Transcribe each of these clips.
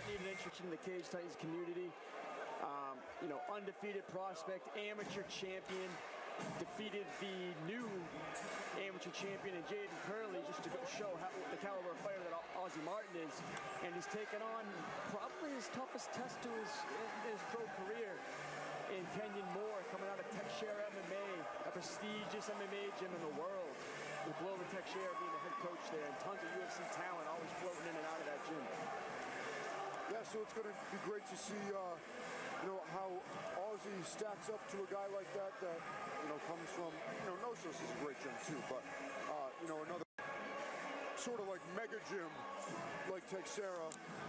Martin needed an introduction in the Cage Titans community. You know, undefeated prospect, amateur champion, defeated the new amateur champion in Jaden Curley, just to show how the caliber of fighter that Ozzy Martin is. And he's taken on probably his toughest test to his pro career in Kenyon Moore, coming out of Techshare MMA, a prestigious MMA gym in the world, with Glover Techshare being the head coach there, and tons of UFC talent always floating in and out of that gym. Yeah, so it's going to be great to see, you know, how Ozzy stacks up to a guy like that, you know, comes from, you know, Nosos is a great gym too, but, you know, another sort of like mega gym like Techshare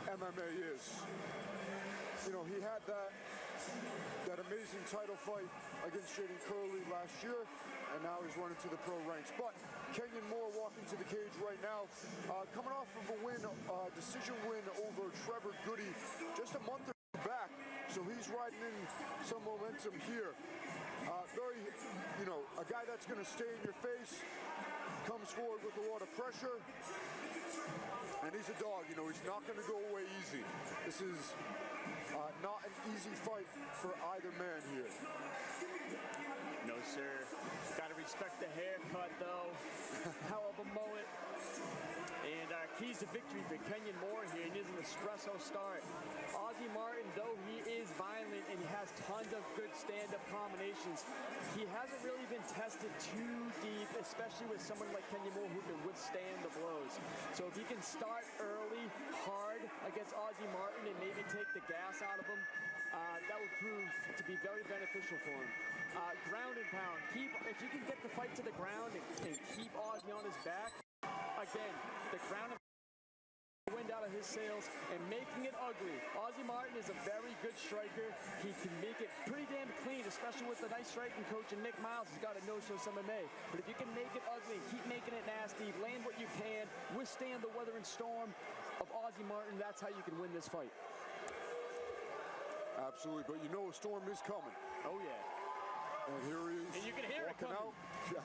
MMA is. You know, he had that amazing title fight against Jaden Curley last year, and now he's running to the pro ranks. But Kenyon Moore walking to the cage right now, coming off of a win, decision win over Trevor Goody just a month back, so he's riding in some momentum here. Very, you know, a guy that's going to stay in your face, comes forward with a lot of pressure, and he's a dog. You know, he's not going to go away easy. This is not an easy fight for either man here. No, sir. Got to respect the haircut, though. Hell of a mullet. And keys to victory for Kenyon Moore here. He is an espresso start. Ozzy Martin, though he is violent and he has tons of good stand-up combinations, he hasn't really been tested too deep, especially with someone like Kenyon Moore who can withstand the blows. So if he can start early, hard against Ozzy Martin and maybe take the gas out of him, that would prove to be very beneficial for him. Ground and pound. If you can get the fight to the ground and keep Ozzy on his back, again, the ground and wind out of his sails and making it ugly. Ozzy Martin is a very good striker. He can make it pretty damn clean, especially with the nice striking coach and Nick Miles has got a no-show some MMA. But if you can make it ugly, keep making it nasty, land what you can, withstand the weather and storm of Ozzy Martin, that's how you can win this fight. Absolutely, but you know a storm is coming. Oh, yeah. And here he is. And you can hear it coming. Out. Yeah.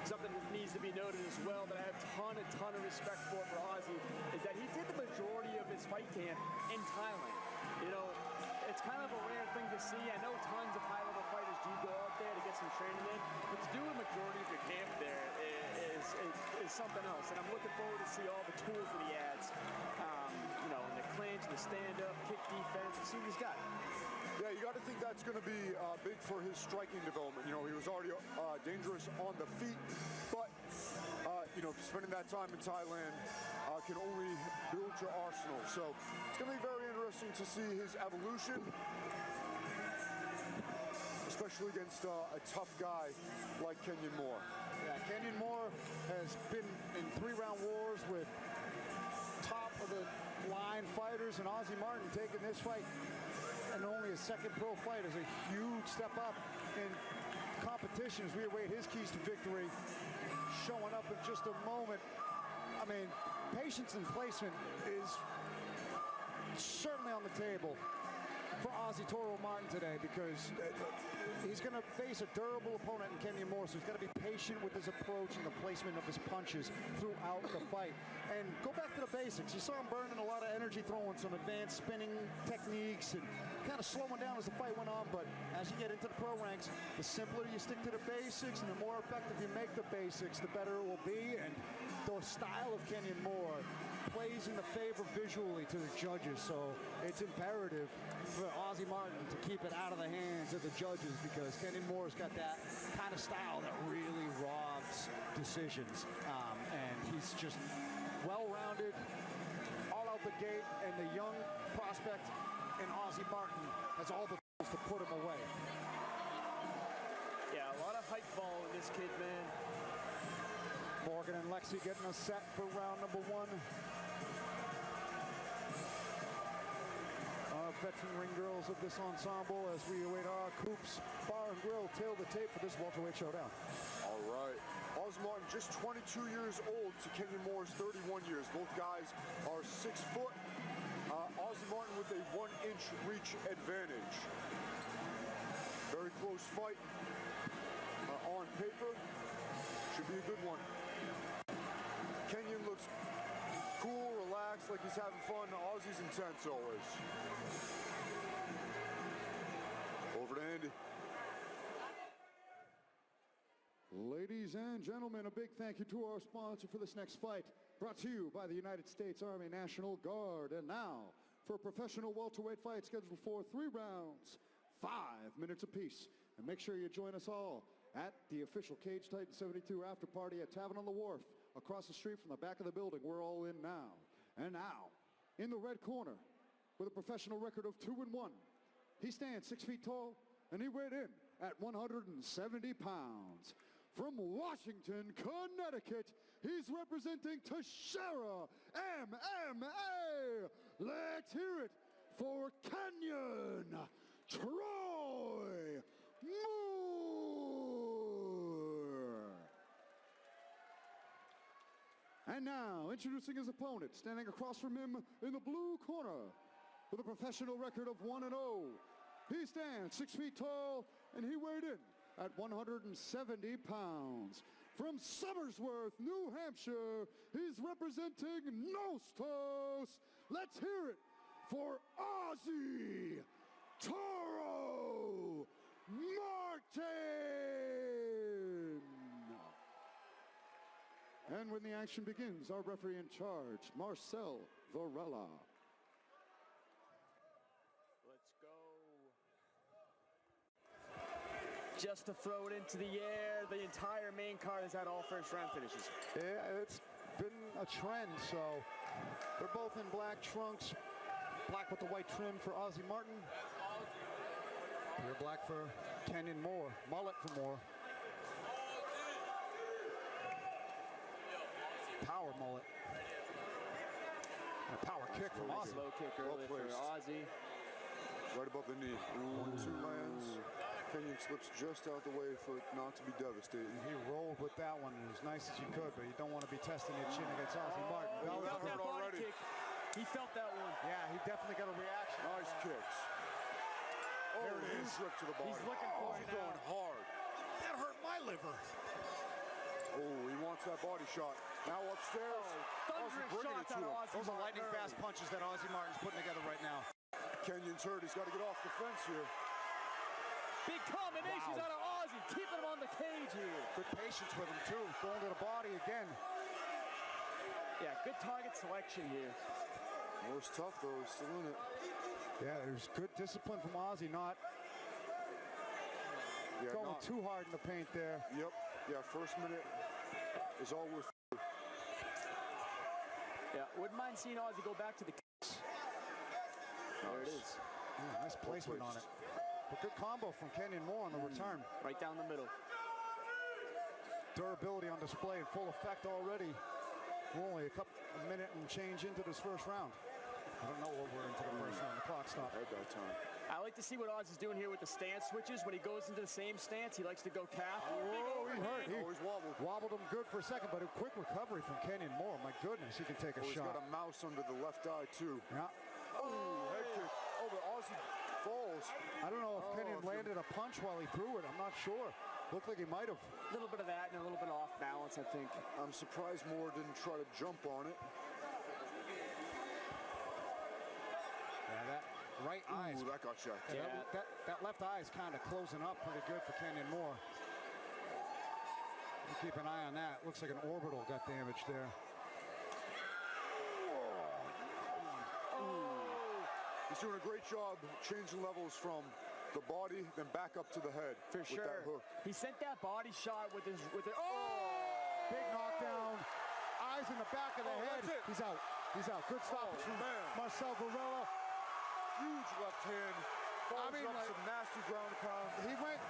Something that needs to be noted as well that I have a ton of respect for Ozzy is that he did the majority of his fight camp in Thailand. You know, it's kind of a rare thing to see. I know tons of high-level fighters do go out there to get some training in, but to do a majority of your camp there is something else. And I'm looking forward to see all the tools that he adds, you know, in the clinch, the stand-up, kick defense, and see what he's got. Yeah, you got to think that's going to be big for his striking development. You know, he was already dangerous on the feet, but, you know, spending that time in Thailand can only build your arsenal. So it's going to be very interesting to see his evolution, especially against a tough guy like Kenyon Moore. Yeah, Kenyon Moore has been in 3-round wars with top-of-the-line fighters, and Ozzy Martin taking this fight and only his second pro fight is a huge step up in competitions. We await his keys to victory showing up in just a moment. I mean, patience and placement is certainly on the table for Ozzy Toro Martin today, because he's going to face a durable opponent in Kenyon Moore, so he's got to be patient with his approach and the placement of his punches throughout the fight. And go back to the basics. You saw him burning a lot of energy, throwing some advanced spinning techniques and kind of slowing down as the fight went on. But as you get into the pro ranks, the simpler you stick to the basics and the more effective you make the basics, the better it will be. And the style of Kenyon Moore plays in the favor visually to the judges, so it's imperative for Ozzy Martin to keep it out of the hands of the judges, because Kenyon Moore's got that kind of style that really robs decisions, and he's just well-rounded, all out the gate, and the young prospect in Ozzy Martin has all the tools to put him away. Yeah, a lot of hype following this kid, man. Morgan and Lexi getting us set for round number 1. Our veteran ring girls of this ensemble as we await our Coops Bar and Grill tail the tape for this welterweight showdown. All right. Ozzy Martin just 22 years old to Kenyon Moore's 31 years. Both guys are 6 foot. Ozzy Martin with a 1-inch reach advantage. Very close fight on on paper, should be a good one. Kenyon looks cool, relaxed, like he's having fun. Ozzy's intense always. Over to Andy. Ladies and gentlemen, a big thank you to our sponsor for this next fight, brought to you by the United States Army National Guard. And now, for a professional welterweight fight scheduled for 3 rounds, 5 minutes apiece. And make sure you join us all at the official Cage Titan 72 after party at Tavern on the Wharf, across the street from the back of the building. We're all in now. And now, in the red corner, with a professional record of 2-1, he stands 6 feet tall, and he weighed in at 170 pounds. From Washington, Connecticut, he's representing Teixeira MMA. Let's hear it for Kenyon Troy Moore. And now, introducing his opponent, standing across from him in the blue corner, with a professional record of 1-0. He stands 6 feet tall, and he weighed in at 170 pounds. From Somersworth, New Hampshire, he's representing Nostos. Let's hear it for Ozzy Toro Martin. And when the action begins, our referee in charge, Marcel Varela. Let's go. Just to throw it into the air, the entire main card has had all first round finishes. Yeah, it's been a trend, so they're both in black trunks. Black with the white trim for Ozzy Martin. Pure black for Kenyon Moore. Mullet for Moore. Power mullet. A power kick from Ozzy. Slow kick early for Ozzy. Right above the knee. 1-2 lands. Kenyon slips just out the way for it not to be devastating. He rolled with that one as nice as you could, but you don't want to be testing your chin against Ozzy Martin. He felt that body kick. He felt that one. Yeah, he definitely got a reaction. Nice kicks. Oh, there it is. Rip to the body. He's looking for it now. Going hard. That hurt my liver. Oh, he wants that body shot. Now upstairs. Thunderous shots on Ozzy. Those are lightning fast punches that Ozzy Martin's putting together right now. Kenyon's hurt. He's got to get off the fence here. Big combinations out of Ozzy, keeping him on the cage here. Good patience with him, too. Going to the body again. Yeah, good target selection here. Moore's tough, though. He's still in it. Yeah, there's good discipline from Ozzy, not going too hard in the paint there. Yep. Yeah, first minute is all worth. Yeah, wouldn't mind seeing Ozzy go back to the cage. There it is. Yeah, nice placement on it. A good combo from Kenyon Moore on the return. Right down the middle. Durability on display in full effect already. We're only a minute and change into this first round. I don't know what we're into the first round. The clock stopped. At that time. I like to see what Ozzy's doing here with the stance switches. When he goes into the same stance, he likes to go calf. Whoa, he hurt. He always wobbled. Wobbled him good for a second, but a quick recovery from Kenyon Moore. My goodness, he can take a shot. He's got a mouse under the left eye, too. Yeah. Oh, head kick. Oh, but Ozzy falls. I don't know if Kenyon landed a punch while he threw it. I'm not sure. Looked like he might have. A little bit of that and a little bit off balance, I think. I'm surprised Moore didn't try to jump on it. Yeah, that right eye. Ooh, that got checked. Yeah, Yeah. that left eye is kind of closing up pretty good for Kenyon Moore. You keep an eye on that. Looks like an orbital got damaged there. He's doing a great job changing levels from the body, then back up to the head. For with sure. That hook. He sent that body shot with his Big knockdown. Eyes in the back of the head. That's it. He's out. He's out. Good stoppage from Marcel Varela. Huge left hand. Follows up like, some nasty ground and pound.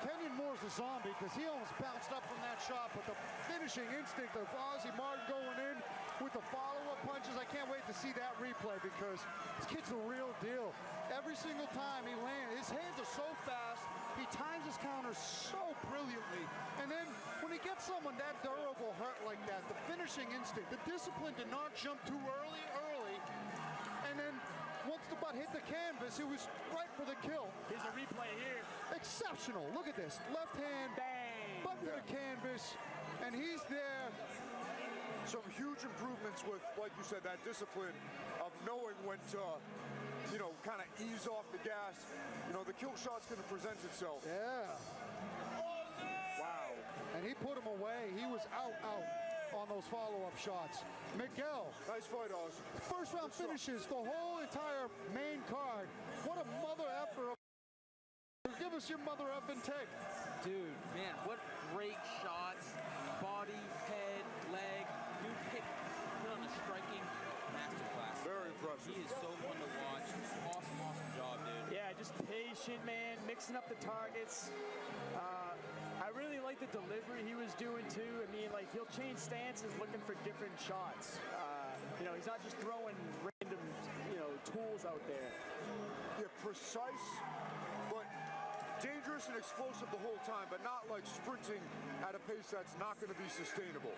Kenyon Moore's a zombie because he almost bounced up from that shot, but the finishing instinct of Ozzy Martin going in with the follow-up punches, I can't wait to see that replay because this kid's the real deal. Every single time he lands, his hands are so fast, he times his counters so brilliantly, and then when he gets someone that durable hurt like that, the finishing instinct, the discipline to not jump too early, and then once the butt hit the canvas, it was right for the kill. Here's a replay here. Exceptional. Look at this. Left hand. Bang. butt to the canvas, and he's there. Some huge improvements with, like you said, that discipline of knowing when to, you know, kind of ease off the gas. You know, the kill shot's going to present itself. Yeah. Wow. And he put him away. He was out on those follow-up shots. Miguel. Nice fight, Oz. First round finishes the whole entire main card. What a mother effer. Give us your mother effing take. Dude, man, what great shots. Body, head, leg. Dude put on a striking masterclass. Very impressive. He is so fun to watch. Awesome, awesome job, dude. Yeah, just patient, man, mixing up the targets. I really like the delivery he was doing, too. I mean, like, he'll change stances looking for different shots. You know, he's not just throwing random, you know, tools out there. Yeah, precise, but dangerous and explosive the whole time, but not like sprinting at a pace that's not going to be sustainable.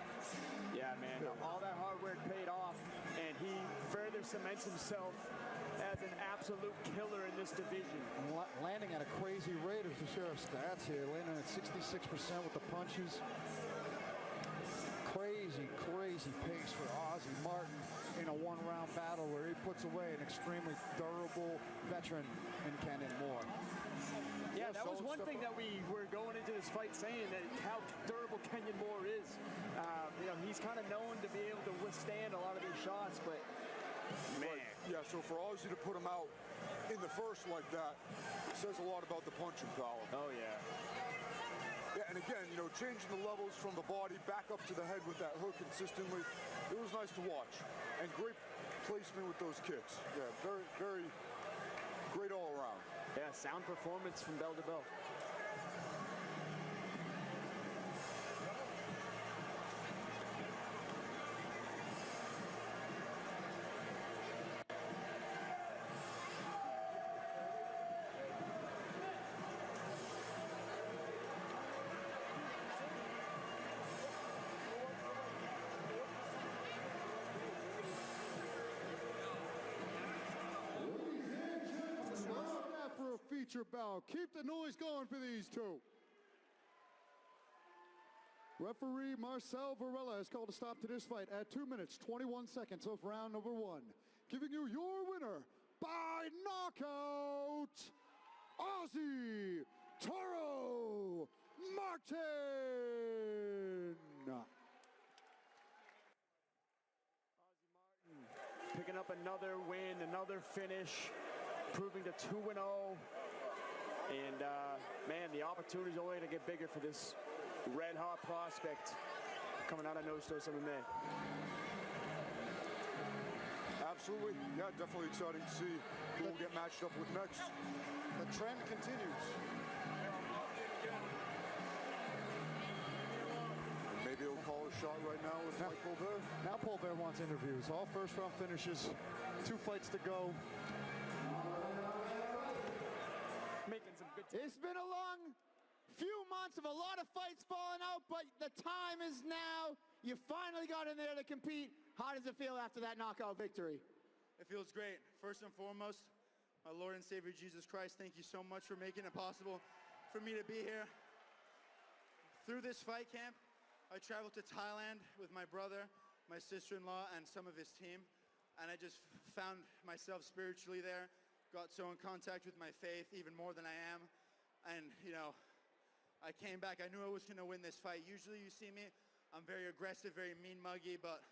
Yeah, man, all that hard work paid off, and he further cements himself as an absolute killer in this division. Landing at a crazy rate of the share of stats here. Landing at 66% with the punches. Crazy, crazy pace for Ozzy Martin in a one-round battle where he puts away an extremely durable veteran in Kenyon Moore. Yeah, that was one thing that we were going into this fight saying, that how durable Kenyon Moore is. You know, he's kind of known to be able to withstand a lot of these shots, but man. Right. Yeah, so for Ozzy to put him out in the first like that, it says a lot about the punching power. Oh, yeah. Yeah, and again, you know, changing the levels from the body back up to the head with that hook consistently, it was nice to watch. And great placement with those kicks. Yeah, very, very great all around. Yeah, sound performance from bell to bell. For a feature bout. Keep the noise going for these two. Referee Marcel Varela has called a stop to this fight at 2 minutes, 21 seconds of round number 1. Giving you your winner by knockout, Ozzy Toro Martin. Picking up another win, another finish, proving to 2-0. And, man, the opportunity's only to get bigger for this red-hot prospect coming out of Nostos MMA. Absolutely. Yeah, definitely exciting to see who will get matched up with next. The trend continues. Maybe he'll call a shot right now with Mike Polvert. Now Polvert wants interviews. All first round finishes. 2 fights to go. Making some good It's been a long few months of a lot of fights falling out, but the time is now. You finally got in there to compete. How does it feel after that knockout victory? It feels great. First and foremost, my Lord and Savior Jesus Christ, thank you so much for making it possible for me to be here. Through this fight camp, I traveled to Thailand with my brother, my sister-in-law, and some of his team, and I just found myself spiritually there, got so in contact with my faith even more than I am, and, you know, I came back. I knew I was going to win this fight. Usually you see me, I'm very aggressive, very mean-muggy, but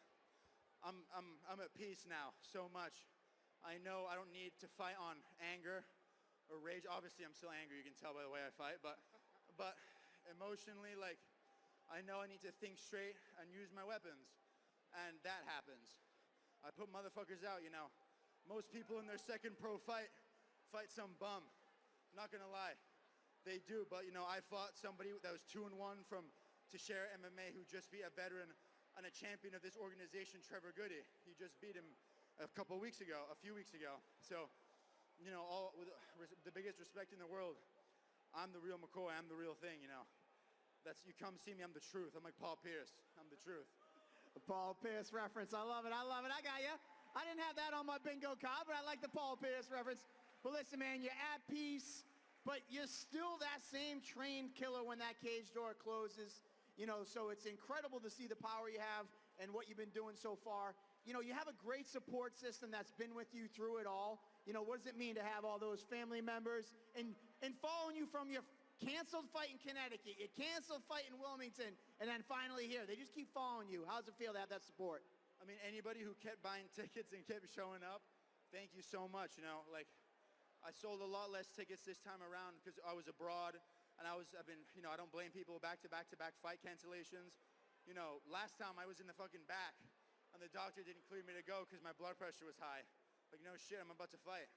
I'm at peace now so much. I know I don't need to fight on anger or rage. Obviously, I'm still angry. You can tell by the way I fight, but emotionally, like, I know I need to think straight and use my weapons, and that happens. I put motherfuckers out, you know. Most people in their second pro fight some bum. Not gonna lie, they do, but, you know, I fought somebody that was 2-1 from Teixeira MMA who just beat a veteran and a champion of this organization, Trevor Goody. He just beat him a few weeks ago. So, you know, all with the biggest respect in the world, I'm the real McCoy, I'm the real thing, you know. You come see me, I'm the truth. I'm like Paul Pierce, I'm the truth. The Paul Pierce reference, I love it, I love it. I got you. I didn't have that on my bingo card, but I like the Paul Pierce reference. But listen, man, you're at peace. but you're still that same trained killer when that cage door closes. You know, so it's incredible to see the power you have and what you've been doing so far. You know, you have a great support system that's been with you through it all. You know, what does it mean to have all those family members and following you from your canceled fight in Connecticut, your canceled fight in Wilmington, and then finally here? They just keep following you. How does it feel to have that support? I mean, anybody who kept buying tickets and kept showing up, thank you so much. You know, like, I sold a lot less tickets this time around because I was abroad, and I've been, you know, I don't blame people, back-to-back fight cancellations. You know, last time I was in the fucking back, and the doctor didn't clear me to go because my blood pressure was high. Like, no shit, I'm about to fight.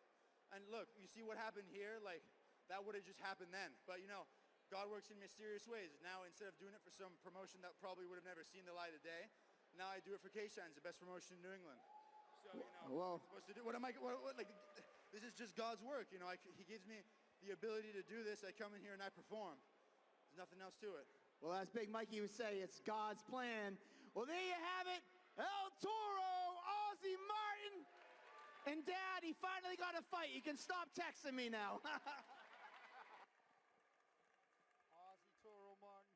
And look, you see what happened here? Like, that would have just happened then. But, you know, God works in mysterious ways. Now, instead of doing it for some promotion that probably would have never seen the light of day, now I do it for K-Shines, the best promotion in New England. So, you know, Well, what I'm supposed to do? What am I, like, this is just God's work. You know, he gives me the ability to do this. I come in here and I perform. There's nothing else to it. well, as Big Mikey would say, it's God's plan. Well, there you have it. El Toro, Ozzy Martin. And Dad, he finally got a fight. You can stop texting me now. Ozzy Toro Martin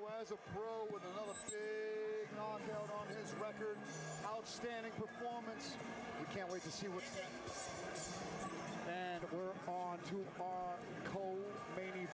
2-0 as a pro with another big knockout on his record. Outstanding performance. We can't wait to see what's next. And we're on to our co-main event.